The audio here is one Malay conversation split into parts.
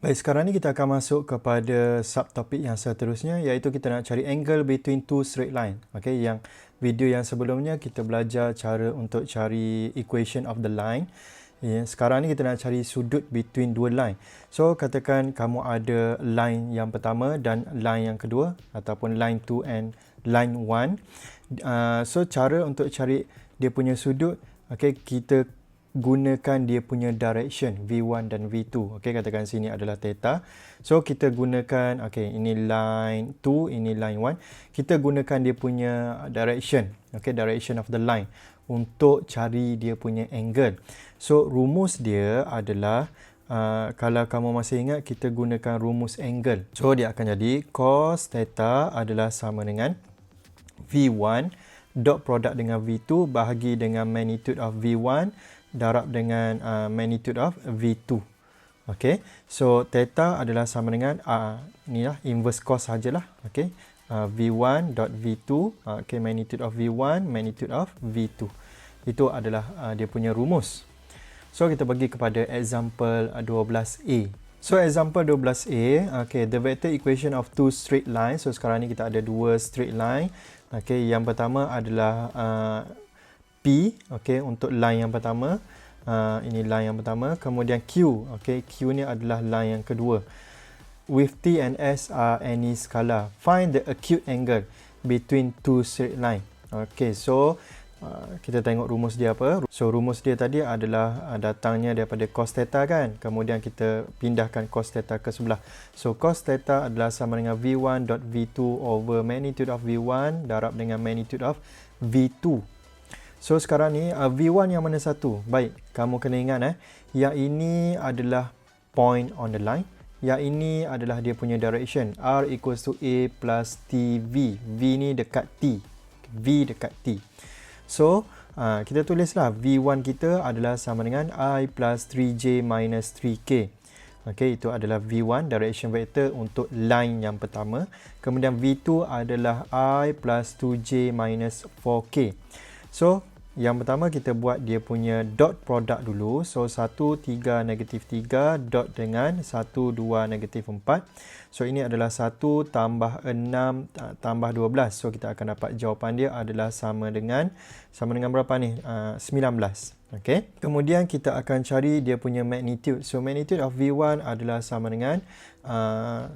Baik, sekarang ni kita akan masuk kepada subtopik yang seterusnya, iaitu kita nak cari angle between two straight line. Okay, yang video yang sebelumnya kita belajar cara untuk cari equation of the line. Sekarang ni kita nak cari sudut between dua line. So, katakan kamu ada line yang pertama dan line yang kedua, ataupun line 2 and line 1. So, cara untuk cari dia punya sudut, okay, kita gunakan dia punya direction V1 dan V2. Okey, katakan sini adalah theta. So kita gunakan, okey, ini line 2, ini line 1. Kita gunakan dia punya direction, okey, direction of the line untuk cari dia punya angle. So rumus dia adalah kalau kamu masih ingat, kita gunakan rumus angle. So dia akan jadi cos theta adalah sama dengan V1 dot product dengan V2 bahagi dengan magnitude of V1 darab dengan magnitude of V2. Okay, so theta adalah sama dengan inilah inverse cos sajalah. Okay, V1 dot V2, okay, magnitude of V1 magnitude of V2. Itu adalah dia punya rumus. So kita pergi kepada example 12A. So example 12A, okay, the vector equation of two straight lines. So sekarang ni kita ada dua straight line. Okay, yang pertama adalah P, okay, untuk line yang pertama. Ini line yang pertama. Kemudian Q, okay, Q ni adalah line yang kedua. With T and S are any scalar, find the acute angle between two straight line. Okay, so kita tengok rumus dia apa. So rumus dia tadi adalah datangnya daripada cos theta kan. Kemudian kita pindahkan cos theta ke sebelah. So cos theta adalah sama dengan V1 dot V2 over magnitude of V1 darab dengan magnitude of V2. So sekarang ni V1 yang mana satu? Baik, kamu kena ingat yang ini adalah point on the line. Yang ini adalah dia punya direction. R equals to A plus TV. V ni dekat T. V dekat T. So kita tulislah V1 kita adalah sama dengan I plus 3J minus 3K. Okay, itu adalah V1 direction vector untuk line yang pertama. Kemudian V2 adalah I plus 2J minus 4K. So yang pertama kita buat dia punya dot product dulu. So 1, 3, negatif 3 dot dengan 1, 2, negatif 4. So ini adalah 1 tambah 6 tambah 12. So kita akan dapat jawapan dia adalah sama dengan berapa ni? 19. Okay. Kemudian kita akan cari dia punya magnitude. So magnitude of V1 adalah sama dengan 1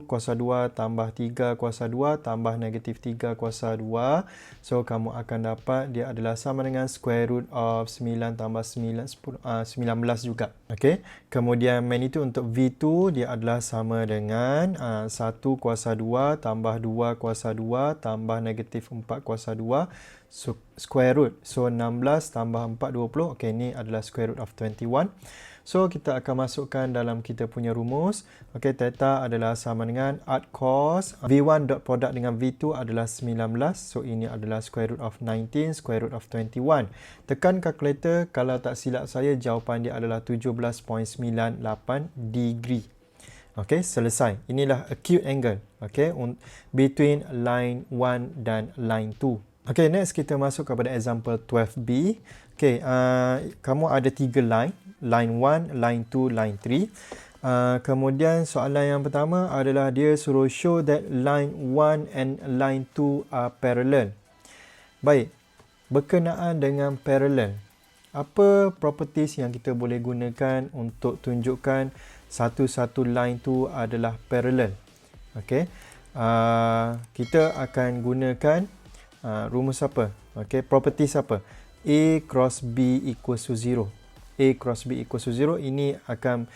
kuasa 2 tambah 3 kuasa 2 tambah negatif 3 kuasa 2. So kamu akan dapat dia adalah sama dengan square root of 9 tambah 9, 19 juga. Okay. Kemudian magnitude untuk V2 dia adalah sama dengan 1 kuasa 2 tambah 2 kuasa 2 tambah negatif 4 kuasa 2. So, square root. So 16 tambah 4, 20. Okay, ini adalah square root of 21. So kita akan masukkan dalam kita punya rumus. Okay, theta adalah sama dengan arc cos V1 dot product dengan V2 adalah 19. So ini adalah square root of 19, square root of 21. Tekan kalkulator, kalau tak silap saya jawapan dia adalah 17.98 degree. Okay, selesai. Inilah acute angle, okay, between line 1 dan line 2. Okay, next kita masuk kepada example 12B. Okay, kamu ada 3 line. Line 1, line 2, line 3. Kemudian soalan yang pertama adalah dia suruh show that line 1 and line 2 are parallel. Baik, berkenaan dengan parallel, apa properties yang kita boleh gunakan untuk tunjukkan satu-satu line tu adalah parallel? Okay, kita akan gunakan rumus apa? Okay, properties apa? A cross B equals to 0. A cross B equals to 0 ini akan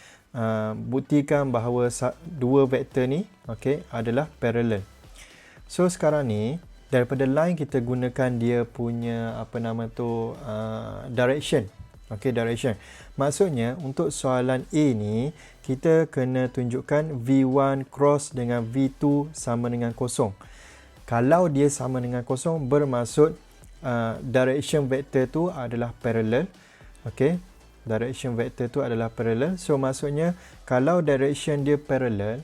buktikan bahawa dua vektor ni, okay, adalah parallel. So sekarang ni daripada line kita gunakan dia punya direction. Okay, direction. Maksudnya untuk soalan A ni kita kena tunjukkan V1 cross dengan V2 sama dengan kosong. Kalau dia sama dengan kosong, bermaksud direction vector tu adalah parallel. Okay, direction vector tu adalah parallel. So maksudnya kalau direction dia parallel,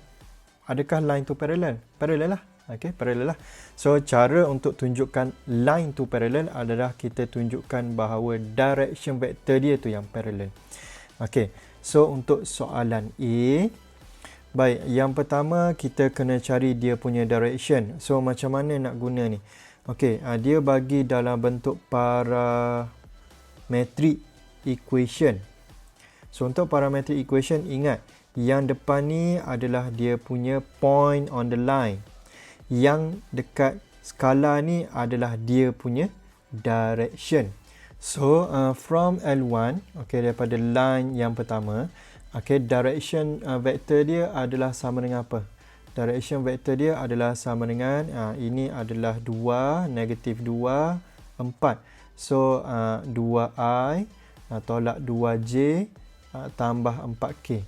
adakah line tu parallel? Parallel lah. Okay, parallel lah. So cara untuk tunjukkan line tu parallel adalah kita tunjukkan bahawa direction vector dia tu yang parallel. Okay, so untuk soalan A, Baik, yang pertama kita kena cari dia punya direction. So macam mana nak guna ni? Okey, dia bagi dalam bentuk parametric equation. So untuk parametric equation, ingat yang depan ni adalah dia punya point on the line. Yang dekat skala ni adalah dia punya direction. So from L1, daripada line yang pertama, direction vector dia adalah sama dengan apa? Direction vector dia adalah sama dengan ini adalah 2, negatif 2, 4. So 2i tolak 2j tambah 4k.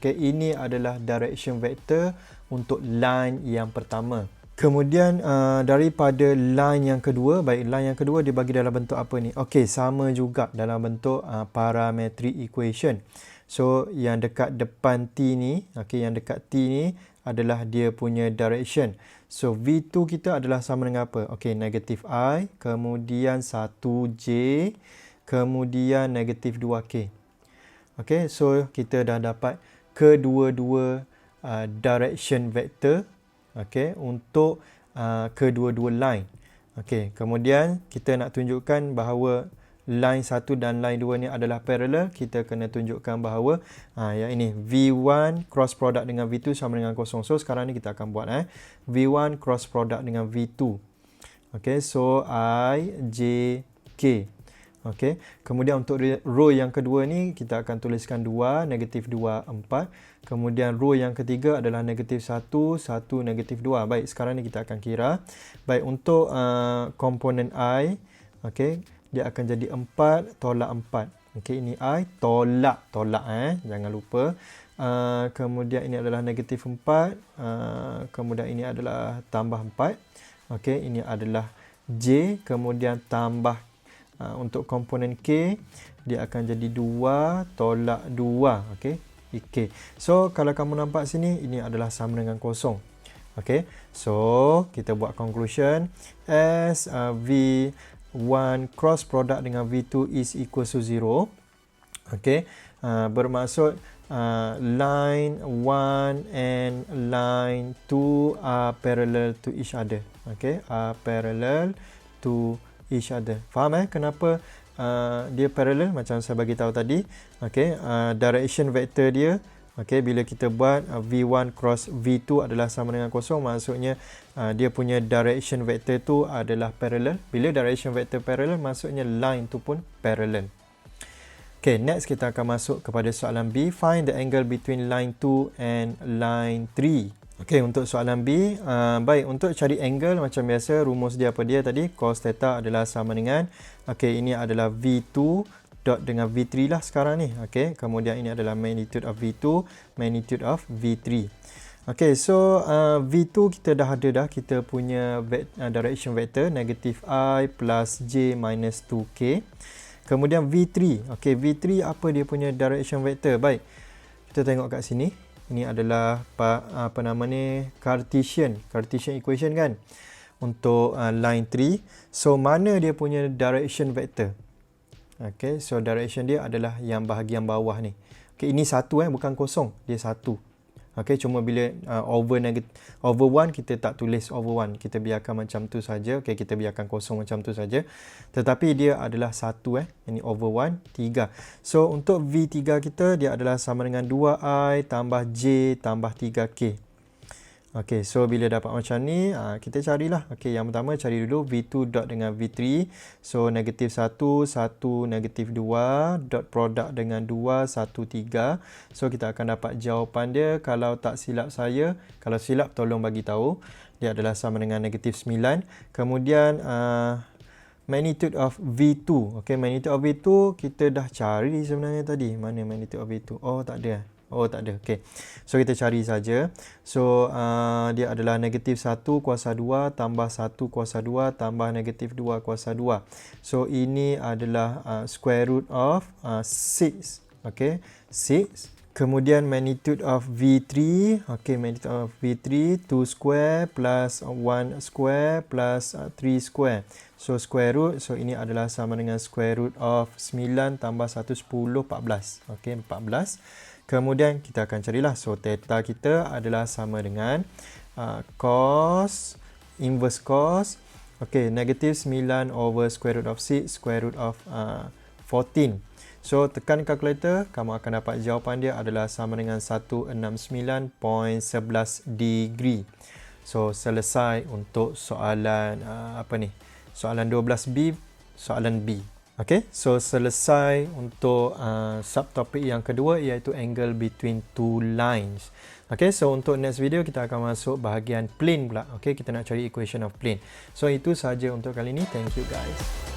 Ini adalah direction vector untuk line yang pertama. Kemudian daripada line yang kedua, line yang kedua dia bagi dalam bentuk apa ni? Sama juga dalam bentuk parametric equation. So yang dekat depan T ni, yang dekat T ni adalah dia punya direction. So V2 kita adalah sama dengan apa? Negatif I, kemudian 1J, kemudian negatif 2K. So kita dah dapat kedua-dua direction vector untuk kedua-dua line. Kemudian kita nak tunjukkan bahawa line 1 dan line 2 ni adalah parallel. Kita kena tunjukkan bahawa yang ini V1 cross product dengan V2 sama dengan 0. So sekarang ni kita akan buat V1 cross product dengan V2. So I, J, K. Kemudian untuk row yang kedua ni kita akan tuliskan 2, negatif 2, 4. Kemudian row yang ketiga adalah negatif 1, 1, negatif 2. Baik, sekarang ni kita akan kira. Baik, untuk komponen I, dia akan jadi 4 tolak 4. Ini I tolak, jangan lupa. Kemudian ini adalah negatif 4. Kemudian ini adalah tambah 4. Ini adalah J, kemudian tambah untuk komponen K, dia akan jadi 2 tolak 2. K. So kalau kamu nampak sini, ini adalah sama dengan 0. So kita buat conclusion as V1 cross product dengan V2 is equal to 0. Bermaksud line 1 and line 2 are parallel to each other. Are parallel to each other. Faham kenapa dia parallel? Macam saya bagi tahu tadi. Direction vector dia, bila kita buat V1 cross V2 adalah sama dengan 0, maksudnya dia punya direction vector tu adalah parallel. Bila direction vector parallel, maksudnya line tu pun parallel. Next kita akan masuk kepada soalan B. Find the angle between line 2 and line 3. Untuk soalan B, baik, untuk cari angle macam biasa, rumus dia apa dia tadi? Cos theta adalah sama dengan, ini adalah V2 dot dengan V3 lah sekarang ni. Kemudian ini adalah magnitude of V2, magnitude of V3. So V2 kita dah ada dah, kita punya direction vector, negatif I plus J minus 2K. Kemudian V3, V3 apa dia punya direction vector? Baik, kita tengok kat sini. Ini adalah Cartesian equation kan untuk line 3. So mana dia punya direction vector? So direction dia adalah yang bahagian bawah ni. Ini 1 bukan 0, dia 1. Cuma bila over 1 kita tak tulis over 1, kita biarkan macam tu saja. Kita biarkan 0 macam tu saja. Tetapi dia adalah 1 ini over 1, 3. So untuk V3 kita dia adalah sama dengan 2i tambah j tambah 3k. So bila dapat macam ni, kita carilah. Yang pertama cari dulu V2 dot dengan V3. So negatif 1, 1, negatif 2, dot product dengan 2, 1, 3. So kita akan dapat jawapan dia. Kalau tak silap saya, kalau silap tolong bagi tahu. Dia adalah sama dengan negatif 9. Kemudian magnitude of V2. Magnitude of V2 kita dah cari sebenarnya tadi. Mana magnitude of V2? Oh, tak ada. So kita cari saja. So dia adalah negatif 1 kuasa 2 tambah 1 kuasa 2 tambah negatif 2 kuasa 2. So ini adalah square root of 6. 6. Kemudian magnitude of V3. Magnitude of V3 2 square plus 1 square plus 3 square. So square root, so ini adalah sama dengan square root of 9 tambah 1, 10, 14. 14. Kemudian kita akan carilah. So, theta kita adalah sama dengan cos, inverse cos. Okay, negative 9 over square root of 6, square root of 14. So, tekan kalkulator, kamu akan dapat jawapan dia adalah sama dengan 169.11 degree. So, selesai untuk soalan soalan 12B, soalan B. Okay, so selesai untuk subtopik yang kedua, iaitu angle between two lines. Okay, so untuk next video kita akan masuk bahagian plane pula. Okay, kita nak cari equation of plane. So itu sahaja untuk kali ini. Thank you guys.